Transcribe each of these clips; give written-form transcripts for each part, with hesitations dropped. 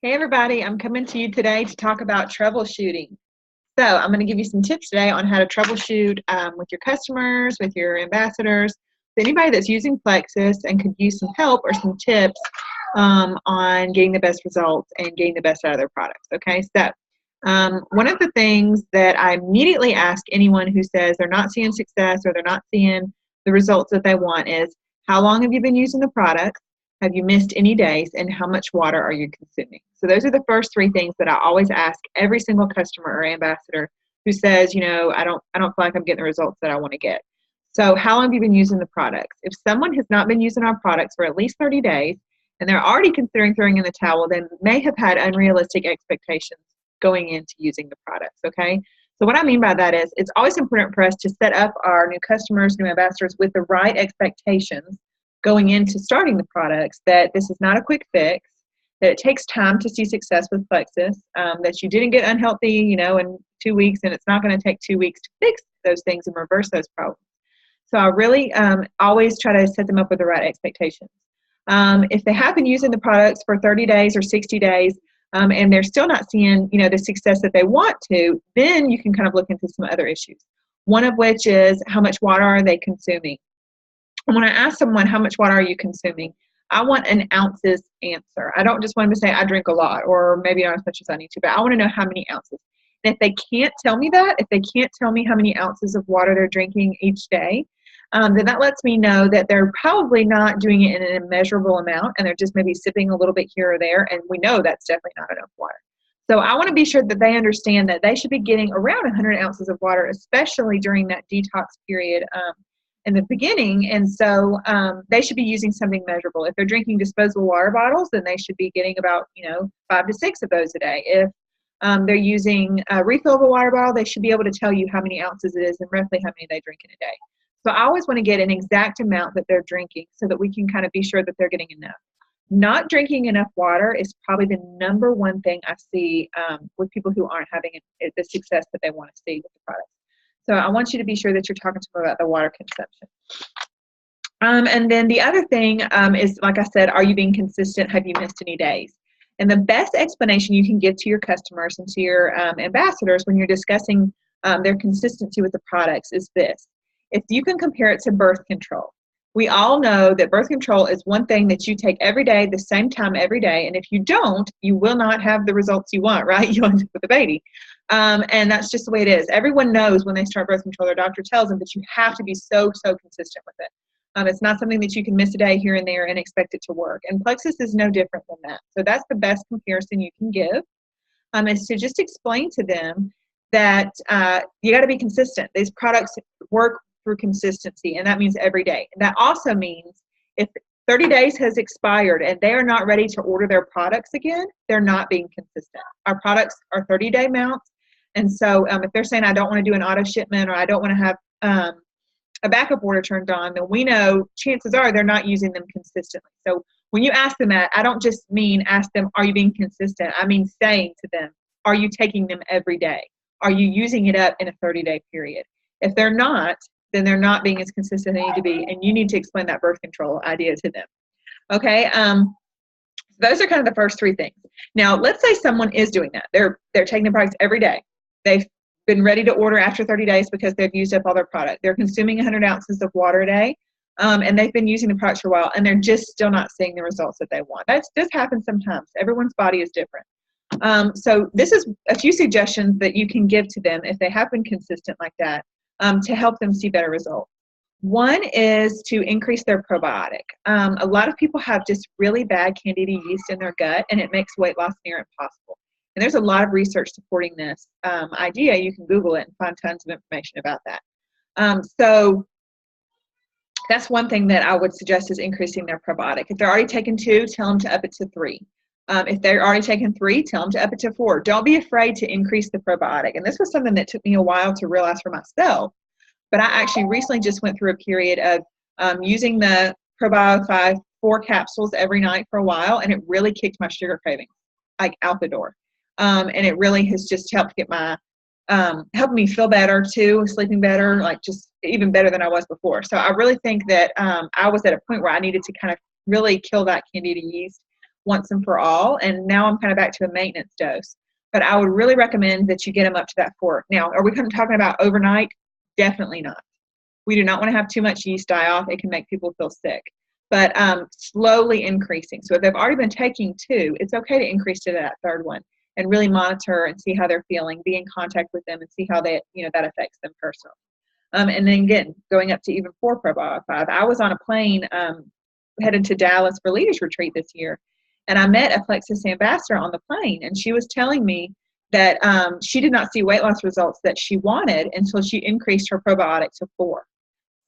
Hey everybody, I'm coming to you today to talk about troubleshooting. So I'm going to give you some tips today on how to troubleshoot with your customers, with your ambassadors, with anybody that's using Plexus and could use some help or some tips on getting the best results and getting the best out of their products. Okay, so one of the things that I immediately ask anyone who says they're not seeing success or they're not seeing the results that they want is, how long have you been using the product? Have you missed any days, and how much water are you consuming? So those are the first three things that I always ask every single customer or ambassador who says, I don't feel like I'm getting the results that I want to get. So how long have you been using the products? If someone has not been using our products for at least 30 days and they're already considering throwing in the towel, then may have had unrealistic expectations going into using the products, okay? So what I mean by that is it's always important for us to set up our new customers, new ambassadors with the right expectations going into starting the products, that this is not a quick fix, that it takes time to see success with Plexus, that you didn't get unhealthy, in 2 weeks, and it's not going to take 2 weeks to fix those things and reverse those problems. So I really always try to set them up with the right expectations. If they have been using the products for 30 days or 60 days, and they're still not seeing, the success that they want to, then you can kind of look into some other issues. One of which is, how much water are they consuming? When I ask someone, how much water are you consuming, I want an ounces answer. I don't just want them to say, I drink a lot, or maybe not as much as I need to, but I want to know how many ounces. And if they can't tell me that, if they can't tell me how many ounces of water they're drinking each day, then that lets me know that they're probably not doing it in an immeasurable amount, and they're just maybe sipping a little bit here or there, and we know that's definitely not enough water. So I want to be sure that they understand that they should be getting around 100 ounces of water, especially during that detox period in the beginning, and so they should be using something measurable. If they're drinking disposable water bottles, then they should be getting about 5 to 6 of those a day. If they're using a refillable water bottle, they should be able to tell you how many ounces it is and roughly how many they drink in a day. So I always want to get an exact amount that they're drinking so that we can kind of be sure that they're getting enough. Not drinking enough water is probably the number one thing I see with people who aren't having the success that they want to see with the product. So I want you to be sure that you're talking to them about the water consumption. And then the other thing is, like I said, are you being consistent? Have you missed any days? And the best explanation you can give to your customers and to your ambassadors when you're discussing their consistency with the products is this. If you can compare it to birth control, we all know that birth control is one thing that you take every day, the same time every day, and if you don't, you will not have the results you want, right? You'll end up with a baby. And that's just the way it is. Everyone knows when they start birth control, their doctor tells them that you have to be so consistent with it. It's not something that you can miss a day here and there and expect it to work. And Plexus is no different than that. So that's the best comparison you can give, is to just explain to them that you got to be consistent. These products work through consistency, and that means every day. And that also means if 30 days has expired and they are not ready to order their products again, they're not being consistent. Our products are 30-day mounts, and so if they're saying, I don't want to do an auto shipment, or I don't want to have a backup order turned on, then we know chances are they're not using them consistently. So when you ask them that, I don't just mean ask them, are you being consistent? I mean saying to them, are you taking them every day? Are you using it up in a 30-day period? If they're not, then they're not being as consistent as they need to be, and you need to explain that birth control idea to them. Okay, those are kind of the first three things. Now, let's say someone is doing that. They're taking the products every day. They've been ready to order after 30 days because they've used up all their product. They're consuming 100 ounces of water a day, and they've been using the products for a while, and they're just still not seeing the results that they want. That does happen sometimes. Everyone's body is different. So this is a few suggestions that you can give to them if they have been consistent like that, to help them see better results. One is to increase their probiotic. A lot of people have just really bad candida yeast in their gut, and it makes weight loss near impossible. And there's a lot of research supporting this idea. You can Google it and find tons of information about that. So that's one thing that I would suggest, is increasing their probiotic. If they're already taking 2, tell them to up it to 3. If they're already taking 3, tell them to up it to 4. Don't be afraid to increase the probiotic. And this was something that took me a while to realize for myself. But I actually recently just went through a period of using the Probiotic 4 capsules every night for a while, and it really kicked my sugar cravings out the door. And it really has just helped get helped me feel better too, sleeping better, just even better than I was before. So I really think that I was at a point where I needed to kind of really kill that candida yeast once and for all. And now I'm kind of back to a maintenance dose. But I would really recommend that you get them up to that 4. Now, are we kind of talking about overnight? Definitely not. We do not want to have too much yeast die off. It can make people feel sick. But slowly increasing. So if they've already been taking 2, it's okay to increase to that 3rd one and really monitor and see how they're feeling, be in contact with them and see how they, that affects them personally. And then again, going up to even 4 probiotic 5. I was on a plane headed to Dallas for Leaders Retreat this year, and I met a Plexus ambassador on the plane, and she was telling me that she did not see weight loss results that she wanted until she increased her probiotic to 4.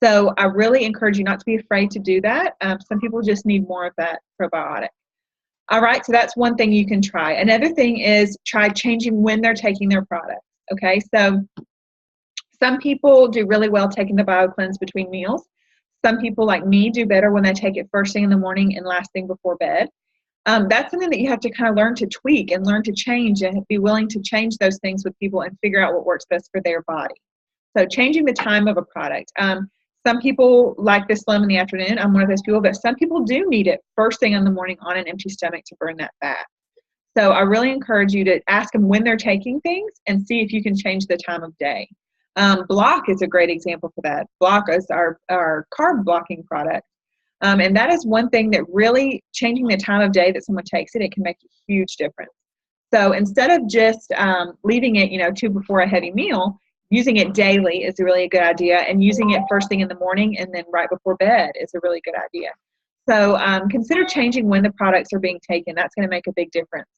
So I really encourage you not to be afraid to do that. Some people just need more of that probiotic. All right, so that's one thing you can try. Another thing is try changing when they're taking their products. Okay, so some people do really well taking the BioCleanse between meals. Some people, like me, do better when they take it first thing in the morning and last thing before bed. That's something that you have to kind of learn to tweak and learn to change and be willing to change those things with people and figure out what works best for their body. So changing the time of a product. Some people like this Slim in the afternoon. I'm one of those people, but some people do need it first thing in the morning on an empty stomach to burn that fat. So I really encourage you to ask them when they're taking things and see if you can change the time of day. Block is a great example for that. Block is our carb blocking product. And that is one thing that really changing the time of day that someone takes it can make a huge difference. So instead of just leaving it, 2 before a heavy meal, using it daily is a really good idea, and using it first thing in the morning and then right before bed is a really good idea. So consider changing when the products are being taken. That's going to make a big difference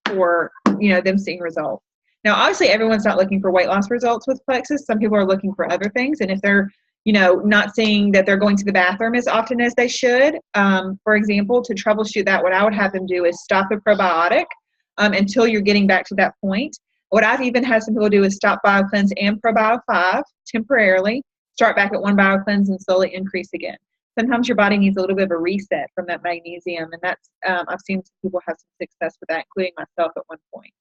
for them seeing results. Now, obviously, everyone's not looking for weight loss results with Plexus. Some people are looking for other things, and if they're not seeing that they're going to the bathroom as often as they should, for example, to troubleshoot that, what I would have them do is stop the probiotic until you're getting back to that point. What I've even had some people do is stop BioCleanse and Probiotic 5 temporarily, start back at 1 BioCleanse and slowly increase again. Sometimes your body needs a little bit of a reset from that magnesium, and that's I've seen some people have some success with that, including myself at one point.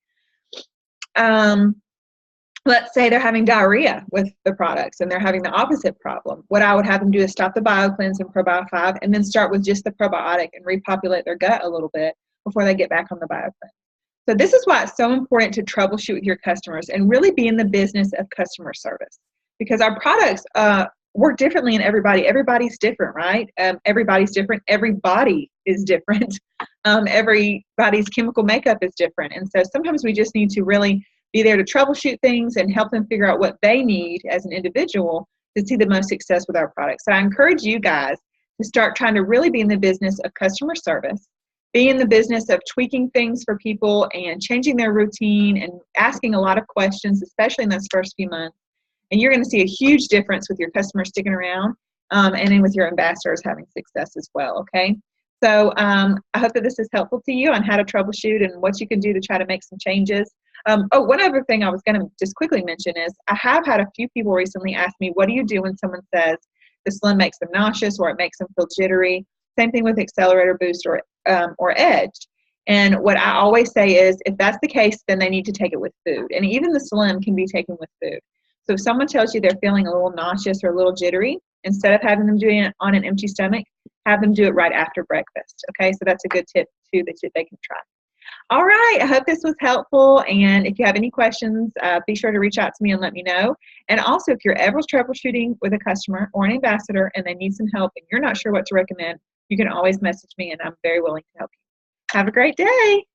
Let's say they're having diarrhea with the products and they're having the opposite problem. What I would have them do is stop the BioCleanse and Probiotic 5 and then start with just the probiotic and repopulate their gut a little bit before they get back on the BioCleanse. So this is why it's so important to troubleshoot with your customers and really be in the business of customer service, because our products work differently in everybody. Everybody's different, right? Everybody's different. Every body is different. Everybody's chemical makeup is different. And so sometimes we just need to really be there to troubleshoot things and help them figure out what they need as an individual to see the most success with our products. So I encourage you guys to start trying to really be in the business of customer service, be in the business of tweaking things for people and changing their routine and asking a lot of questions, especially in those first few months. And you're going to see a huge difference with your customers sticking around and then with your ambassadors having success as well, okay? So I hope that this is helpful to you on how to troubleshoot and what you can do to try to make some changes. One other thing I was going to just quickly mention is I have had a few people recently ask me, what do you do when someone says the Slim makes them nauseous or it makes them feel jittery? Same thing with Accelerator, Boost, or Edge. And what I always say is, if that's the case, then they need to take it with food. And even the Slim can be taken with food. So if someone tells you they're feeling a little nauseous or a little jittery, instead of having them doing it on an empty stomach, have them do it right after breakfast. Okay, so that's a good tip too that they can try. All right, I hope this was helpful. And if you have any questions, be sure to reach out to me and let me know. And also, if you're ever troubleshooting with a customer or an ambassador and they need some help and you're not sure what to recommend, you can always message me and I'm very willing to help you. Have a great day.